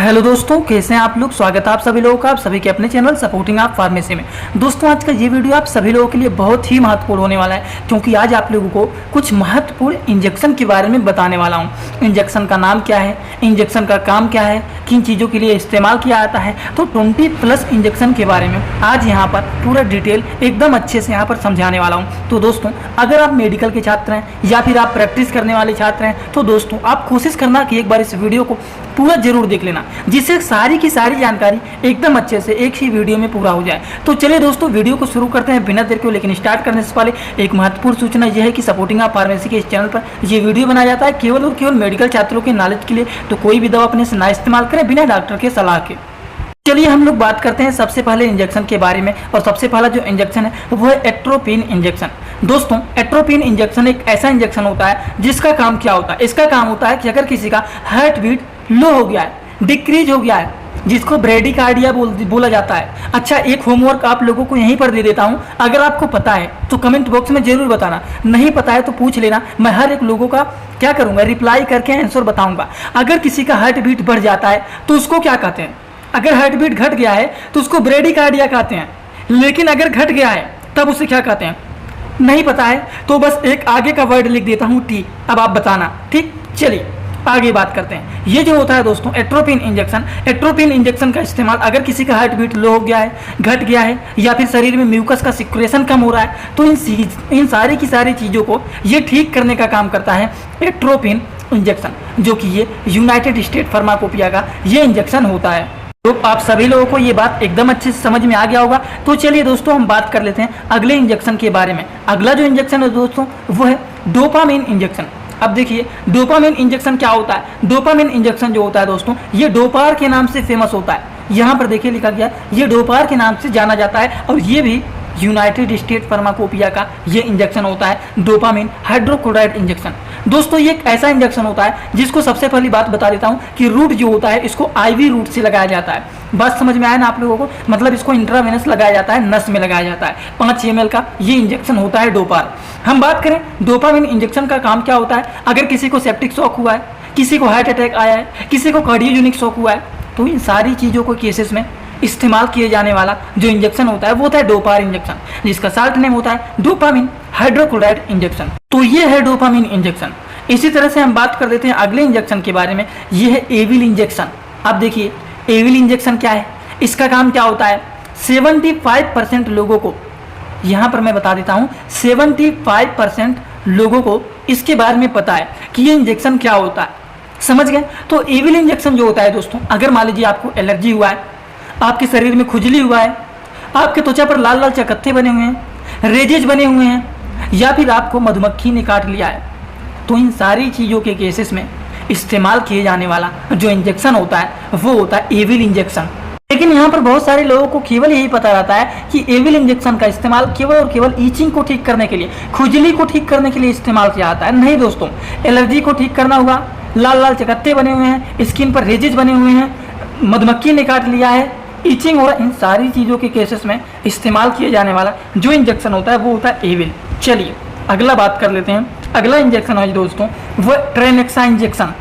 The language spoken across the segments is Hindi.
हेलो दोस्तों, कैसे हैं आप लोग। स्वागत है आप सभी लोगों का, आप सभी के अपने चैनल सपोर्टिंग आप फार्मेसी में। दोस्तों, आज का ये वीडियो आप सभी लोगों के लिए बहुत ही महत्वपूर्ण होने वाला है, क्योंकि आज आप लोगों को कुछ महत्वपूर्ण इंजेक्शन के बारे में बताने वाला हूं। इंजेक्शन का नाम क्या है, इंजेक्शन का काम क्या है, किन चीज़ों के लिए इस्तेमाल किया जाता है, तो 20+ इंजेक्शन के बारे में आज यहाँ पर पूरा डिटेल एकदम अच्छे से यहाँ पर समझाने वाला हूँ। तो दोस्तों, अगर आप मेडिकल के छात्र हैं या फिर आप प्रैक्टिस करने वाले छात्र हैं, तो दोस्तों आप कोशिश करना कि एक बार इस वीडियो को पूरा जरूर देख लेना, जिससे सारी की सारी जानकारी एकदम अच्छे से एक ही वीडियो में पूरा हो जाए। तो चलिए दोस्तों, वीडियो को शुरू करते हैं बिना देर के। लेकिन स्टार्ट करने से पहले एक महत्वपूर्ण सूचना यह है कि सपोर्टिंग आप फार्मेसी के इस चैनल पर यह वीडियो बनाया जाता है केवल और केवल मेडिकल छात्रों के नॉलेज के लिए। तो कोई भी दवा अपने से ना इस्तेमाल करें बिना डॉक्टर के सलाह के। चलिए हम लोग बात करते हैं सबसे पहले इंजेक्शन के बारे में। और सबसे पहला जो इंजेक्शन है वो है एट्रोपिन इंजेक्शन। दोस्तों, एट्रोपिन इंजेक्शन एक ऐसा इंजेक्शन होता है जिसका काम क्या होता है। इसका काम होता है कि अगर किसी का हार्ट बीट लो हो गया है, डिक्रीज हो गया है, जिसको ब्रेडिकार्डिया बोला जाता है। अच्छा, एक होमवर्क आप लोगों को यहीं पर दे देता हूं। अगर आपको पता है तो कमेंट बॉक्स में जरूर बताना, नहीं पता है तो पूछ लेना। मैं हर एक लोगों का क्या करूंगा, रिप्लाई करके आंसर बताऊंगा। अगर किसी का हार्ट बीट बढ़ जाता है तो उसको क्या कहते हैं, अगर हार्ट बीट घट गया है तो उसको ब्रेडिकार्डिया कहते हैं। लेकिन अगर घट गया है तब उसे क्या कहते हैं, नहीं पता है तो बस एक आगे का वर्ड लिख देता हूं, टी। अब आप बताना, ठीक। चलिए आगे बात करते हैं। ये जो होता है दोस्तों एट्रोपिन इंजेक्शन, एट्रोपिन इंजेक्शन का इस्तेमाल अगर किसी का हार्ट बीट लो हो गया है, घट गया है, या फिर शरीर में म्यूकस का सिक्रेशन कम हो रहा है, तो इन सारी की सारी चीज़ों को ये ठीक करने का काम करता है एट्रोपिन इंजेक्शन, जो कि ये यूनाइटेड स्टेट फार्माकोपिया का ये इंजेक्शन होता है। तो आप सभी लोगों को ये बात एकदम अच्छे से समझ में आ गया होगा। तो चलिए दोस्तों हम बात कर लेते हैं अगले इंजेक्शन के बारे में। अगला जो इंजेक्शन है दोस्तों वो है डोपामिन इंजेक्शन। अब देखिए डोपामिन इंजेक्शन क्या होता है। डोपामिन इंजेक्शन जो होता है दोस्तों, ये डोपार के नाम से फेमस होता है। यहाँ पर देखिए लिखा गया, ये डोपार के नाम से जाना जाता है, और ये भी यूनाइटेड स्टेट फार्माकोपिया का ये इंजेक्शन होता है डोपामिन हाइड्रोक्लोराइड इंजेक्शन। दोस्तों, ये एक ऐसा इंजेक्शन होता है जिसको सबसे पहली बात बता देता हूँ कि रूट जो होता है इसको आईवी रूट से लगाया जाता है। बात समझ में आया ना आप लोगों को, मतलब इसको इंट्रावेनस लगाया जाता है, नस में लगाया जाता है। 5 ml का ये इंजेक्शन होता है डोपार। हम बात करें डोपामिन इंजेक्शन का काम क्या होता है। अगर किसी को सेप्टिक शॉक हुआ है, किसी को हार्ट अटैक आया है, किसी को कार्डियोजेनिक शॉक हुआ है, तो इन सारी चीज़ों को केसेस में इस्तेमाल किए जाने वाला जो इंजेक्शन होता है वो होता है डोपार इंजेक्शन, जिसका शार्ट नेम होता है डोपामिन हाइड्रोक्लोराइड इंजेक्शन। तो ये है डोपामिन इंजेक्शन। इसी तरह से हम बात कर देते हैं अगले इंजेक्शन के बारे में। ये है एविल इंजेक्शन। अब देखिए एविल इंजेक्शन क्या है, इसका काम क्या होता है। 75% लोगों को, यहाँ पर मैं बता देता हूँ, 75% लोगों को इसके बारे में पता है कि ये इंजेक्शन क्या होता है। समझ गए। तो एविल इंजेक्शन जो होता है दोस्तों, अगर मान लीजिए आपको एलर्जी हुआ है, आपके शरीर में खुजली हुआ है, आपके त्वचा पर लाल लाल चकत्ते बने हुए हैं, रेजेज बने हुए हैं, या फिर आपको मधुमक्खी ने काट लिया है, तो इन सारी चीज़ों के केसेस में इस्तेमाल किए जाने वाला जो इंजेक्शन होता है वो होता है एविल इंजेक्शन। लेकिन यहाँ पर बहुत सारे लोगों को केवल यही पता रहता है कि एविल इंजेक्शन का इस्तेमाल केवल और केवल ईचिंग को ठीक करने के लिए, खुजली को ठीक करने के लिए इस्तेमाल किया जाता है। नहीं दोस्तों, एलर्जी को ठीक करना होगा, लाल लाल चकत्ते बने हुए हैं, स्किन पर रेजेज बने हुए हैं, मधुमक्खी ने काट लिया है, ईचिंग और इन सारी चीज़ों के केसेस में इस्तेमाल किए जाने वाला जो इंजेक्शन होता है वो होता है एविल। चलिए अगला बात कर लेते हैं। अगला इंजेक्शन है दोस्तों वो ट्रेनेक्सा इंजेक्शन।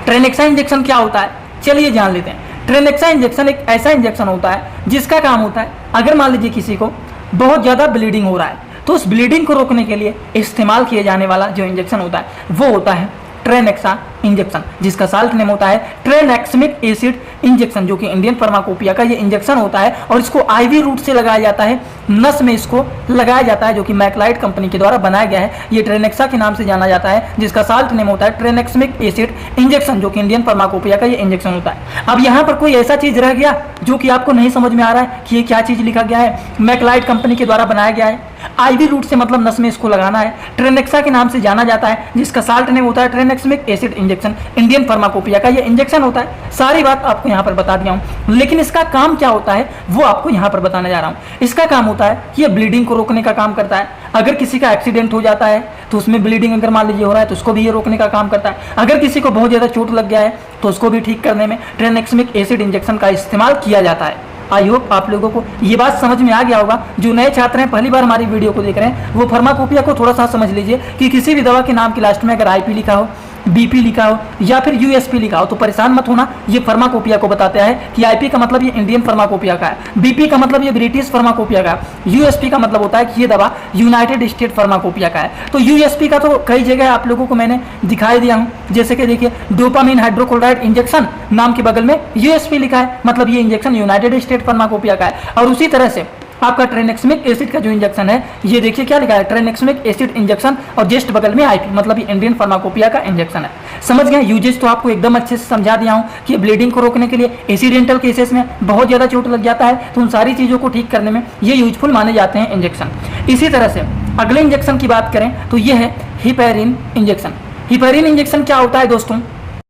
ट्रेनेक्सा इंजेक्शन क्या होता है, चलिए जान लेते हैं। ट्रेनेक्सा इंजेक्शन एक ऐसा इंजेक्शन होता है जिसका काम होता है, अगर मान लीजिए किसी को बहुत ज़्यादा ब्लीडिंग हो रहा है तो उस ब्लीडिंग को रोकने के लिए इस्तेमाल किए जाने वाला जो इंजेक्शन होता है वो होता है ट्रेनेक्सा इंजेक्शन, जिसका साल्ट नेम होता है ट्रेनेक्समिक एसिड इंजेक्शन, जो कि इंडियन फार्माकोपिया का ये इंजेक्शन होता है। और इसको आईवी रूट से लगाया जाता है, नस में इसको लगाया जाता है, जो कि मैकलाइट कंपनी के द्वारा बनाया गया है। ये ट्रेनेक्सा के नाम से जाना जाता है, जिसका साल्ट नेम होता है ट्रेनेक्समिक एसिड इंजेक्शन, जो कि इंडियन फार्माकोपिया का ये इंजेक्शन होता है। अब यहाँ पर कोई ऐसा चीज़ रह गया जो कि आपको नहीं समझ में आ रहा है कि ये क्या चीज़ लिखा गया है। मैकलाइट कंपनी के द्वारा बनाया गया है, आईवी रूट से मतलब नस में इसको लगाना है, ट्रेनेक्सा के नाम से जाना जाता है, जिसका साल्ट नेम होता है ट्रेनेक्समिक एसिड इंजेक्शन, इंडियन फार्माकोपिया का ये इंजेक्शन होता है। सारी बात आपको यहाँ पर बता दिया हूँ, लेकिन इसका काम क्या होता है वो आपको यहाँ पर बताने जा रहा हूँ। इसका काम होता है कि ये ब्लीडिंग को रोकने का काम करता है। अगर किसी का एक्सीडेंट हो जाता है तो उसमें ब्लीडिंग अगर मान लीजिए हो रहा है तो उसको भी ये रोकने का काम करता है। अगर किसी को बहुत ज़्यादा चोट लग गया है तो उसको भी ठीक करने में ट्रेनेक्समिक एसिड इंजेक्शन का इस्तेमाल किया जाता है। आई होप आप लोगों को ये बात समझ में आ गया होगा। जो नए छात्र हैं, पहली बार हमारी वीडियो को देख रहे हैं, वो फार्माकोपिया को थोड़ा सा समझ लीजिए कि किसी भी दवा के नाम के लास्ट में अगर आईपी लिखा हो BP लिखा हो या फिर USP लिखा हो तो परेशान मत होना, ये फार्माकोपिया को बताता है कि IP का मतलब ये इंडियन फार्माकोपिया का है, BP का मतलब ये ब्रिटिश फार्माकोपिया का है, USP का मतलब होता है कि ये दवा यूनाइटेड स्टेट फार्माकोपिया का है। तो USP का तो कई जगह आप लोगों को मैंने दिखाई दिया हूँ, जैसे कि देखिए डोपामिन हाइड्रोक्लोराइड इंजेक्शन नाम के बगल में USP लिखा है, मतलब ये इंजेक्शन यूनाइटेड स्टेट फार्माकोपिया का है। और उसी तरह से आपका ट्रेनेक्समिक एसिड का जो इंजेक्शन है, ये देखिए क्या लिखा है, ट्रेनेक्समिक एसिड इंजेक्शन और जस्ट बगल में IP, मतलब ये इंडियन फार्माकोपिया का इंजेक्शन है। समझ गए? यूजेस तो आपको एकदम अच्छे से समझा दिया हूँ कि ब्लीडिंग को रोकने के लिए, एक्सीडेंटल केसेस में बहुत ज़्यादा चोट लग जाता है तो उन सारी चीज़ों को ठीक करने में ये यूजफुल माने जाते हैं इंजेक्शन। इसी तरह से अगले इंजेक्शन की बात करें तो ये है हिपेरिन इंजेक्शन। हिपेरिन इंजेक्शन क्या होता है दोस्तों?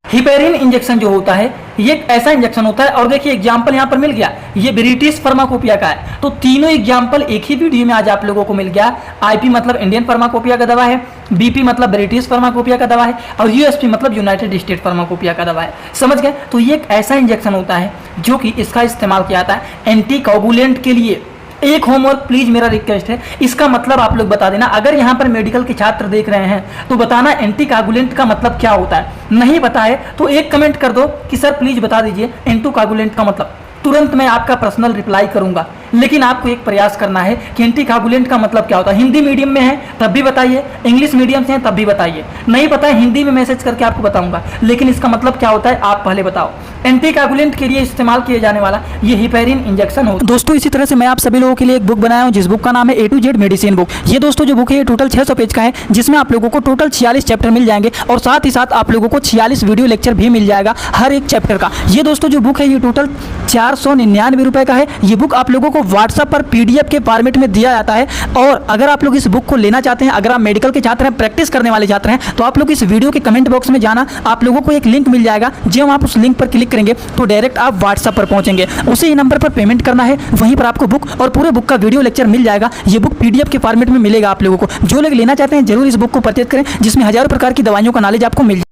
हिपेरिन इंजेक्शन जो होता है ये एक ऐसा इंजेक्शन होता है, और देखिए एग्जाम्पल यहाँ पर मिल गया, ये ब्रिटिश फार्माकोपिया का है। तो तीनों एग्जाम्पल एक ही वीडियो में आज आप लोगों को मिल गया। IP मतलब इंडियन फार्माकोपिया का दवा है, BP मतलब ब्रिटिश फार्माकोपिया का दवा है, और USP मतलब यूनाइटेड स्टेट फार्माकोपिया का दवा है। समझ गए? तो ये एक ऐसा इंजेक्शन होता है जो कि इसका इस्तेमाल किया जाता है एंटी कोगुलेंट के लिए। एक होमवर्क प्लीज मेरा रिक्वेस्ट है, इसका मतलब आप लोग बता देना। अगर यहाँ पर मेडिकल के छात्र देख रहे हैं तो बताना एंटी कोगुलेंट का मतलब क्या होता है। नहीं पता है तो एक कमेंट कर दो कि सर प्लीज बता दीजिए एंटी कोगुलेंट का मतलब, तुरंत मैं आपका पर्सनल रिप्लाई करूंगा। लेकिन आपको एक प्रयास करना है कि एंटी कोगुलेंट का मतलब क्या होता है। हिंदी मीडियम में है तब भी बताइए, इंग्लिश मीडियम से है तब भी बताइए। नहीं पता है हिंदी में मैसेज करके आपको बताऊंगा, लेकिन इसका मतलब क्या होता है आप पहले बताओ। एंटी कोगुलेंट के लिए इस्तेमाल किए जाने वाला ये हिपेरिन इंजेक्शन हो। दोस्तों इसी तरह से मैं आप सभी लोगों के लिए एक बुक बनाया हूं, जिस बुक का नाम है A to Z medicine book. ये दोस्तों जो बुक है ये टोटल 600 पेज का है, जिसमें आप लोगों को टोटल 46 चैप्टर मिल जाएंगे और साथ ही साथ आप लोगों को 46 वीडियो लेक्चर भी मिल जाएगा हर एक चैप्टर का। ये दोस्तों जो बुक है ये टोटल 499 रुपए का है। ये बुक आप लोगों को व्हाट्सएप पर PDF के फॉर्मेट में दिया जाता है। और अगर आप लोग इस बुक को लेना चाहते हैं, अगर आप मेडिकल के छात्र हैं, प्रैक्टिस करने वाले छात्र हैं, तो आप लोग इस वीडियो के कमेंट बॉक्स में जाना, आप लोगों को एक लिंक मिल जाएगा। जब आप उस लिंक पर क्लिक करेंगे तो डायरेक्ट आप व्हाट्सएप पर पहुंचेंगे, उसी नंबर पर पेमेंट करना है, वहीं पर आपको बुक और पूरे बुक का वीडियो लेक्चर मिल जाएगा। ये बुक PDF के फॉर्मेट में मिलेगा आप लोगों को। जो लोग लेना चाहते हैं जरूर इस बुक को परचेज करें, जिसमें हजारों प्रकार की दवाइयों का नॉलेज आपको मिल।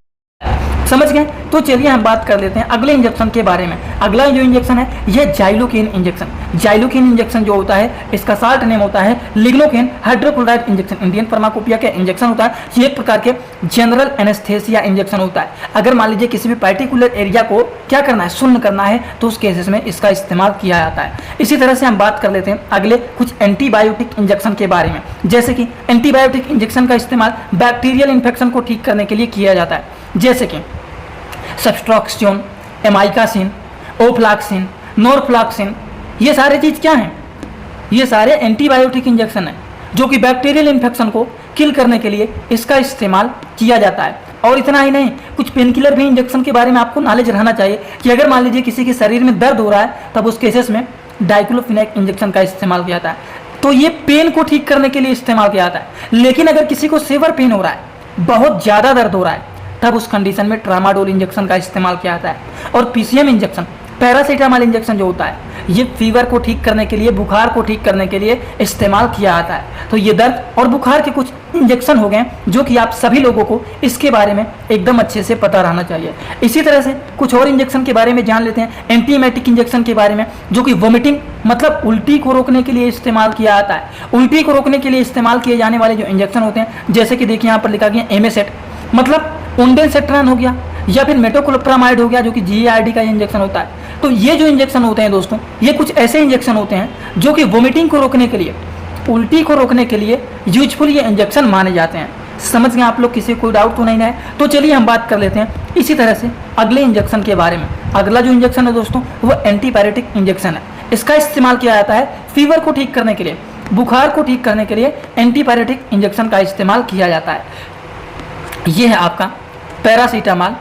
समझ गए? तो चलिए हम बात कर लेते हैं अगले इंजेक्शन के बारे में। अगला जो इंजेक्शन है ये जाइलोकेन इंजेक्शन। जाइलोकेन इंजेक्शन जो होता है इसका शॉर्ट नेम होता है lignocaine hydrochloride injection. Indian pharmacopoeia का इंजेक्शन होता है। ये एक प्रकार के जनरल एनेस्थेसिया इंजेक्शन होता है। अगर मान लीजिए किसी भी पर्टिकुलर एरिया को क्या करना है, शून्य करना है, तो उस केसेस में इसका इस्तेमाल किया जाता है। इसी तरह से हम बात कर लेते हैं अगले कुछ एंटीबायोटिक इंजेक्शन के बारे में। जैसे कि एंटीबायोटिक इंजेक्शन का इस्तेमाल बैक्टीरियल इन्फेक्शन को ठीक करने के लिए किया जाता है, जैसे कि सब्स्ट्रॉक्सिन, एमाइकासिन, ओफ्लाक्सिन, नॉरफ्लॉक्सिन। ये सारे चीज़ क्या हैं? ये सारे एंटीबायोटिक इंजेक्शन हैं जो कि बैक्टीरियल इन्फेक्शन को किल करने के लिए इसका इस्तेमाल किया जाता है। और इतना ही नहीं, कुछ पेन किलर भी इंजेक्शन के बारे में आपको नॉलेज रहना चाहिए कि अगर मान लीजिए किसी के शरीर में दर्द हो रहा है तब उस केसेस में डाइक्लोफिनेक इंजेक्शन का इस्तेमाल किया जाता है। तो ये पेन को ठीक करने के लिए इस्तेमाल किया जाता है। लेकिन अगर किसी को सीवियर पेन हो रहा है, बहुत ज़्यादा दर्द हो रहा है, तब उस कंडीशन में ट्रामाडोल इंजेक्शन का इस्तेमाल किया जाता है। और PCM इंजेक्शन, पैरासीटामोल इंजेक्शन जो होता है, ये फीवर को ठीक करने के लिए, बुखार को ठीक करने के लिए इस्तेमाल किया जाता है। तो ये दर्द और बुखार के कुछ इंजेक्शन हो गए जो कि आप सभी लोगों को इसके बारे में एकदम अच्छे से पता रहना चाहिए। इसी तरह से कुछ और इंजेक्शन के बारे में जान लेते हैं। एंटीमेटिक इंजेक्शन के बारे में, जो कि वोमिटिंग मतलब उल्टी को रोकने के लिए इस्तेमाल किया जाता है। उल्टी को रोकने के लिए इस्तेमाल किए जाने वाले जो इंजेक्शन होते हैं, जैसे कि देखिए यहाँ पर लिखा गया एमेसेट, मतलब ओंडेलसेट्रान हो गया, या फिर मेटोक्लोप्रामाइड हो गया, जो कि GARD का इंजेक्शन होता है। तो ये जो इंजेक्शन होते हैं दोस्तों, ये कुछ ऐसे इंजेक्शन होते हैं जो कि वोमिटिंग को रोकने के लिए, उल्टी को रोकने के लिए यूजफुल ये इंजेक्शन माने जाते हैं। समझ गए आप लोग? किसी कोई डाउट तो नहीं है? तो चलिए हम बात कर लेते हैं इसी तरह से अगले इंजेक्शन के बारे में। अगला जो इंजेक्शन है दोस्तों वो एंटीपायरेटिक इंजेक्शन है। इसका इस्तेमाल किया जाता है फीवर को ठीक करने के लिए, बुखार को ठीक करने के लिए एंटीपायरेटिक इंजेक्शन का इस्तेमाल किया जाता है। ये है आपका पैरासीटामोल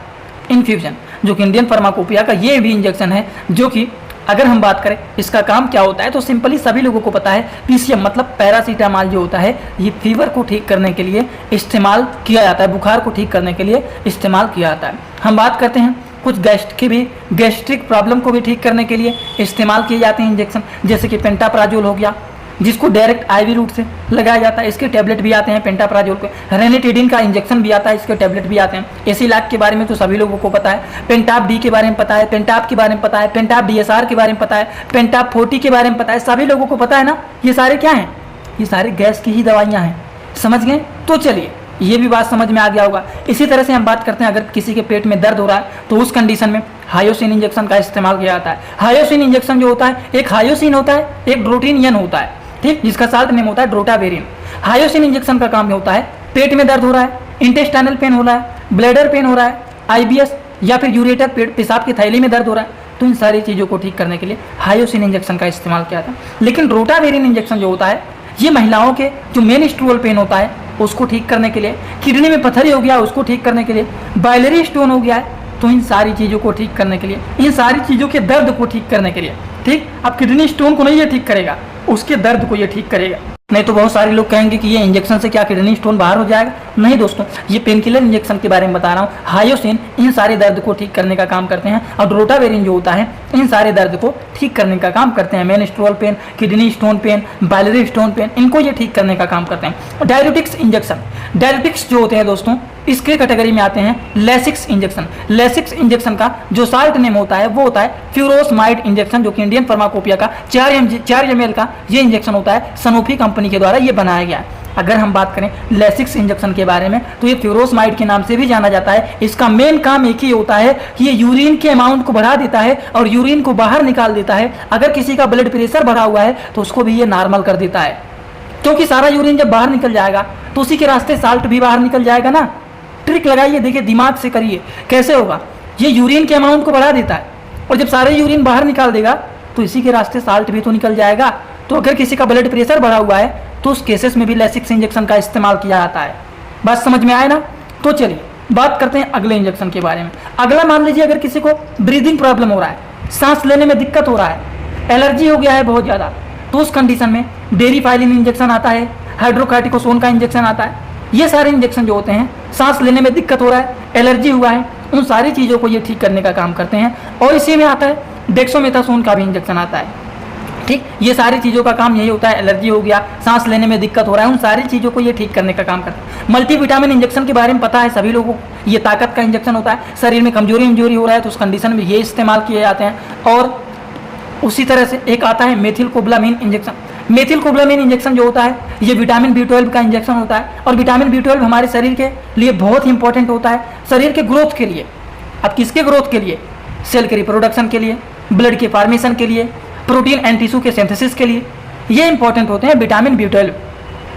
इन्फ्यूजन, जो कि इंडियन फार्माकोपिया का ये भी इंजेक्शन है, जो कि अगर हम बात करें इसका काम क्या होता है तो सिंपली सभी लोगों को पता है। PCM मतलब पैरासीटामोल जो होता है ये फीवर को ठीक करने के लिए इस्तेमाल किया जाता है, बुखार को ठीक करने के लिए इस्तेमाल किया जाता है। हम बात करते हैं कुछ गैस्ट्रिक प्रॉब्लम को भी ठीक करने के लिए इस्तेमाल किए जाते हैं इंजेक्शन, जैसे कि पेंटाप्राजोल हो गया, जिसको डायरेक्ट IV रूट से लगाया जाता है। इसके टैबलेट भी आते हैं पेंटाप्राजोल के। रेनिटिडिन का इंजेक्शन भी आता है, इसके टैबलेट भी आते हैं। एसिलैक के बारे में तो सभी लोगों को पता है, पेंटाप D के बारे में पता है, पेंटाप के बारे में पता है, पेंटाप DSR के बारे में पता है, पेंटाप 40 के बारे में पता है, सभी लोगों को पता है ना। ये सारे क्या हैं? ये सारे गैस की ही दवाइयाँ हैं। समझ गए? तो चलिए ये भी बात समझ में आ गया होगा। इसी तरह से हम बात करते हैं अगर किसी के पेट में दर्द हो रहा है तो उस कंडीशन में हायोसिन इंजेक्शन का इस्तेमाल किया जाता है। हायोसिन इंजेक्शन जो होता है, एक हायोसिन होता है, एक ड्रोटिनियन होता है, ठीक, जिसका साल्ट नेम होता है ड्रोटावेरिन। हायोसिन इंजेक्शन का काम होता है पेट में दर्द हो रहा है, इंटेस्टाइनल पेन हो रहा है, ब्लैडर पेन हो रहा है, आईबीएस या फिर यूरेटर पेशाब की थैली में दर्द हो रहा है, तो इन सारी चीज़ों को ठीक करने के लिए हायोसिन इंजेक्शन का इस्तेमाल किया था। लेकिन ड्रोटावेरिन इंजेक्शन जो होता है ये महिलाओं के जो मेनस्ट्रुअल पेन होता है उसको ठीक करने के लिए, किडनी में पथरी हो गया उसको ठीक करने के लिए, बाइलरी स्टोन हो गया है तो इन सारी चीज़ों को ठीक करने के लिए, इन सारी चीज़ों के दर्द को ठीक करने के लिए, ठीक। अब किडनी स्टोन को नहीं ये ठीक करेगा, उसके दर्द को ये ठीक करेगा। नहीं तो बहुत सारे लोग कहेंगे कि ये इंजेक्शन से क्या किडनी स्टोन बाहर हो जाएगा। नहीं दोस्तों, ये पेन किलर इंजेक्शन के बारे में बता रहा हूँ। हायोसिन इन सारे दर्द को ठीक करने का काम करते हैं और ड्रोटावेरिन जो होता है इन सारे दर्द को ठीक करने का काम करते हैं। Menstrual pain, kidney stone pain, biliary stone pain, इनको ये ठीक करने का काम करते हैं। डायरेटिक्स इंजेक्शन, डायरेटिक्स जो होते हैं दोस्तों इसके कैटेगरी में आते हैं लेसिक्स इंजेक्शन। लेसिक्स इंजेक्शन का जो साल्ट नेम होता है वो होता है फ्यूरोसमाइड इंजेक्शन, जो कि इंडियन फार्माकोपिया का 4 ml का ये इंजेक्शन होता है, सनोफी कंपनी के द्वारा ये बनाया गया है। अगर हम बात करें लेसिक्स इंजेक्शन के बारे में तो ये फ्यूरोसमाइड के नाम से भी जाना जाता है। इसका मेन काम एक ही होता है कि ये यूरिन के अमाउंट को बढ़ा देता है और यूरिन को बाहर निकाल देता है। अगर किसी का ब्लड प्रेशर बढ़ा हुआ है तो उसको भी ये नॉर्मल कर देता है, क्योंकि सारा यूरिन जब बाहर निकल जाएगा तो उसी के रास्ते साल्ट भी बाहर निकल जाएगा ना। ट्रिक लगाइए, देखिए दिमाग से करिए कैसे होगा। ये यूरिन के अमाउंट को बढ़ा देता है और जब सारे यूरिन बाहर निकाल देगा तो इसी के रास्ते साल्ट भी तो निकल जाएगा। तो अगर किसी का ब्लड प्रेशर बढ़ा हुआ है तो उस केसेस में भी लेसिक्स इंजेक्शन का इस्तेमाल किया जाता है। बात समझ में आए ना। तो चलिए बात करते हैं अगले इंजेक्शन के बारे में। अगला मान लीजिए अगर किसी को ब्रीदिंग प्रॉब्लम हो रहा है, सांस लेने में दिक्कत हो रहा है, एलर्जी हो गया है बहुत ज़्यादा, तो उस कंडीशन में डेरिफाइलिन इंजेक्शन आता है, हाइड्रोकार्टिकोसोन का इंजेक्शन आता है। ये सारे इंजेक्शन जो होते हैं, सांस लेने में दिक्कत हो रहा है, एलर्जी हुआ है, उन सारी चीज़ों को ये ठीक करने का काम करते हैं। और इसी में आता है डेक्सोमेथासोन का भी इंजेक्शन आता है, ठीक। ये सारी चीज़ों का काम यही होता है, एलर्जी हो गया, सांस लेने में दिक्कत हो रहा है, उन सारी चीज़ों को ये ठीक करने का काम करता है। मल्टीविटामिन इंजेक्शन के बारे में पता है सभी लोगों को, ये ताकत का इंजेक्शन होता है। शरीर में कमजोरी हो रहा है तो उस कंडीशन में ये इस्तेमाल किए जाते हैं। और उसी तरह से एक आता है मेथिलकोबालामिन इंजेक्शन। मेथिलकोबालामिन इंजेक्शन जो होता है ये विटामिन B12 का इंजेक्शन होता है और विटामिन B12 हमारे शरीर के लिए बहुत ही इंपॉर्टेंट होता है, शरीर के ग्रोथ के लिए। अब किसके ग्रोथ के लिए? सेल के रिप्रोडक्शन के लिए, ब्लड के फॉर्मेशन के लिए, प्रोटीन एंड टिश्यू के सिंथेसिस के लिए ये इंपॉर्टेंट होते हैं विटामिन B12।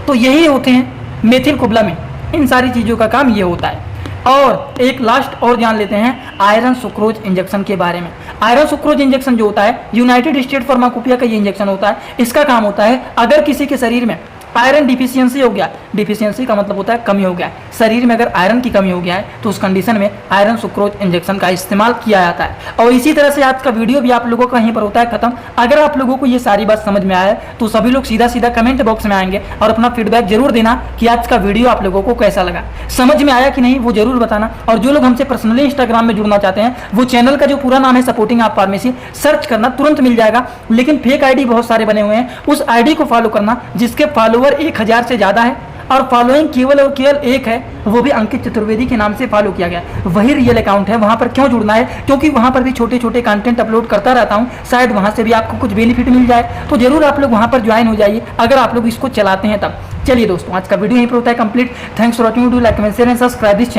तो यही होते हैं मेथिलकोबालामिन, इन सारी चीज़ों का काम ये होता है। और एक लास्ट और जान लेते हैं आयरन सुक्रोज इंजेक्शन के बारे में। आयरन सुक्रोज इंजेक्शन जो होता है यूनाइटेड स्टेट फार्माकोपिया का ये इंजेक्शन होता है। इसका काम होता है अगर किसी के शरीर में आयरन डिफिशियंसी हो गया, डिफिशियंसी का मतलब होता है कमी हो गया है, शरीर में अगर आयरन की कमी हो गया है तो उस कंडीशन में आयरन सुक्रोज इंजेक्शन का इस्तेमाल किया जाता है। और इसी तरह से आज का वीडियो भी आप लोगों का यहीं पर होता है खत्म। अगर आप लोगों को ये सारी बात समझ में आया है तो सभी लोग सीधा सीधा कमेंट बॉक्स में आएंगे और अपना फीडबैक जरूर देना कि आज का वीडियो आप लोगों को कैसा लगा, समझ में आया कि नहीं वो जरूर बताना। और जो लोग हमसे पर्सनली इंस्टाग्राम में जुड़ना चाहते हैं वो चैनल का जो पूरा नाम है सपोर्टिंग आप फार्मेसी, सर्च करना तुरंत मिल जाएगा। लेकिन फेक आईडी बहुत सारे बने हुए हैं, उस आईडी को फॉलो करना जिसके फॉलोवर 1000 से ज़्यादा है और फॉलोइंग केवल और केवल एक है, वो भी अंकित चतुर्वेदी के नाम से फॉलो किया गया, वही रियल अकाउंट है। वहाँ पर क्यों जुड़ना है? क्योंकि वहाँ पर भी छोटे छोटे कंटेंट अपलोड करता रहता हूँ, शायद वहाँ से भी आपको कुछ बेनिफिट मिल जाए। तो जरूर आप लोग वहाँ पर ज्वाइन हो जाइए अगर आप लोग इसको चलाते हैं तब। चलिए दोस्तों आज का वीडियो यहीं पर होता है complete. Thanks for watching, do like, comment, share and subscribe this channel.